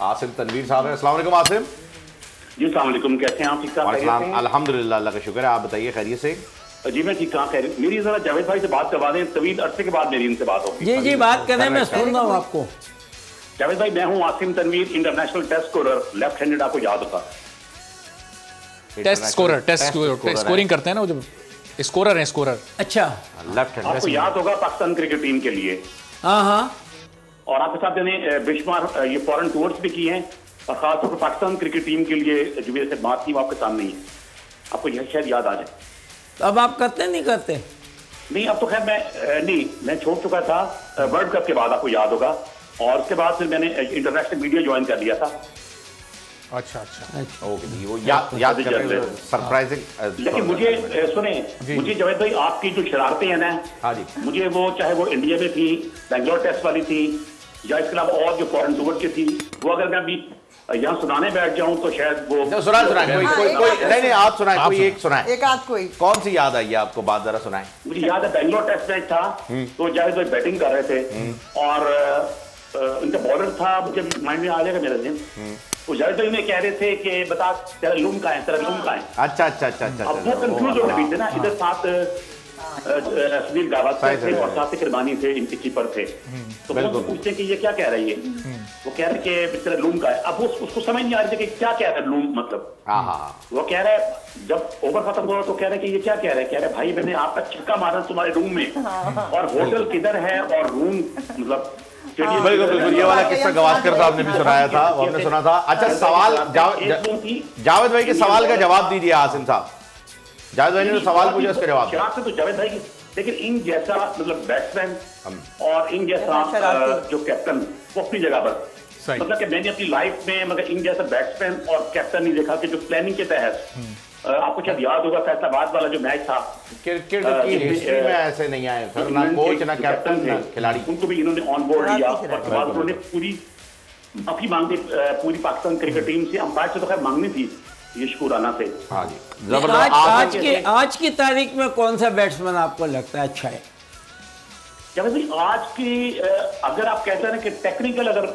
आसिम तनवीर साहब हैं। अस्सलाम वालेकुम आसिम। जी अस्सलाम वालेकुम, कैसे हैं आप? ठीक ठाक? अल्हम्दुलिल्लाह, अल्लाह का शुक्र है। आप बताइए खैरियत से? जी मैं ठीक ठाक। मेरी जरा जावेद भाई से बात करवा दें, तवील अरसे के बाद मेरी इनसे बात होगी। जी जी बात करें, मैं सुन रहा हूँ आपको। जावेद भाई, मैं हूँ Asim Tanveer, international test scorer, left handed, आपको याद होगा। टेस्ट स्कोरर, स्कोरिंग करते हैं ना, वो जो स्कोरर हैं, स्कोरर। अच्छा, लेफ्ट हैंड। आपको याद होगा पाकिस्तान क्रिकेट टीम के लिए। हाँ हाँ। और आपके साथ मैंने बेशुमार ये फॉरेन टूर्स भी किए हैं, और खासतौर पर पाकिस्तान क्रिकेट टीम के लिए जो मेरे से बात की वो आपके सामने ही है, आपको यह शायद याद आ जाए। अब आप करते नहीं करते? नहीं, अब तो खैर मैं छोड़ चुका था वर्ल्ड कप के बाद, आपको याद होगा। और उसके बाद फिर मैंने इंटरनेशनल मीडिया ज्वाइन कर लिया था। अच्छा अच्छा, ओके, वो याद कर रहे हैं, सरप्राइजिंग। लेकिन मुझे सुने, मुझे जावेद भाई आपकी जो शरारतें हैं ना, हाँ जी, मुझे वो चाहे वो इंडिया में थी, बेंगलोर टेस्ट वाली थी, या इसके अलावा और जो फॉरेन टूर की थी, वो अगर मैं अभी यहाँ सुनाने बैठ जाऊं तो शायद वो सुनाए कोई नहीं, आप सुनाए, कोई एक सुनाए, एक आध कोई। कौन सी याद आई है आपको? बात जरा सुनाए। मुझे याद है बेंगलोर टेस्ट मैच था, तो जावेद भाई बैटिंग कर रहे थे, और उनका बॉलर था, मुझे माइंड में आ जाएगा मेरा दिन, तो जावेद भाई ने कह रहे थे कि बता तेरा लूम का है, तेरा लूम का है। अच्छा अच्छा अच्छा अच्छा, अब वो कंफ्यूज होने भी थे ना, इधर साथ सुनील गावस्कर थे और साथ किरमानी थे, इनके कीपर थे। तो वो पूछते हैं कि ये क्या कह रही है, वो कह रहे कि तेरा लूम का है। अब वो उसको समझ नहीं आ रही थी कि क्या कह रहा है लूम, मतलब वो कह रहा है, जब ओवर खत्म हुआ तो कह रहे कि ये क्या कह रहा है, कह रहे भाई मैंने आपका छक्का मारा तुम्हारे रूम में, और होटल किधर है और रूम मतलब। बिल्कुल, ये वाला किस्सा गवास्कर साहब ने भी सुनाया था, वो हमने सुना था। अच्छा, सवाल जावेद भाई के सवाल का जवाब दीजिए आसिम साहब। जावेद भाई ने सवाल पूछा, उसका जवाब तो जावेद भाई, लेकिन इन जैसा मतलब बैट्समैन और इन जैसा जो कैप्टन, वो अपनी जगह पर, मतलब कि मैंने अपनी लाइफ में मगर इन जैसा बैट्समैन और कैप्टन नहीं देखा कि जो प्लानिंग के तहत, आपको शायद याद होगा फैसलाबाद वाला जो मैच था, क्रिकेट की हिस्ट्री में ऐसे नहीं आए सर, ना कोच ना कैप्टन ना खिलाड़ी, उनको भी इन्होंने ऑन बोर्ड लिया, और उन्होंने पूरी माफी मांगी पूरी पाकिस्तान क्रिकेट टीम से। अंपायर से तो खैर मांगनी थी यशकुराना से। हाँ जी, आज की तारीख में कौन सा बैट्समैन आपको लगता है अच्छा है? क्या भाई आज की अगर आप कहते हैं ना कि टेक्निकल अगर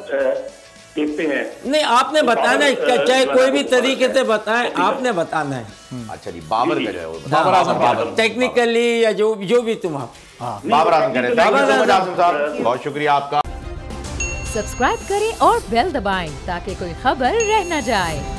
देखते हैं, नहीं आपने बताना है, चाहे कोई भी तरीके से बताएं, आपने बताना है। अच्छा जी, बाबर का जो है, बाबर आजम, टेक्निकली या जो भी तुम आप बाबर आजम करें। आसिम साहब बहुत शुक्रिया आपका। सब्सक्राइब करें और बेल दबाएं ताकि कोई खबर रह न जाए।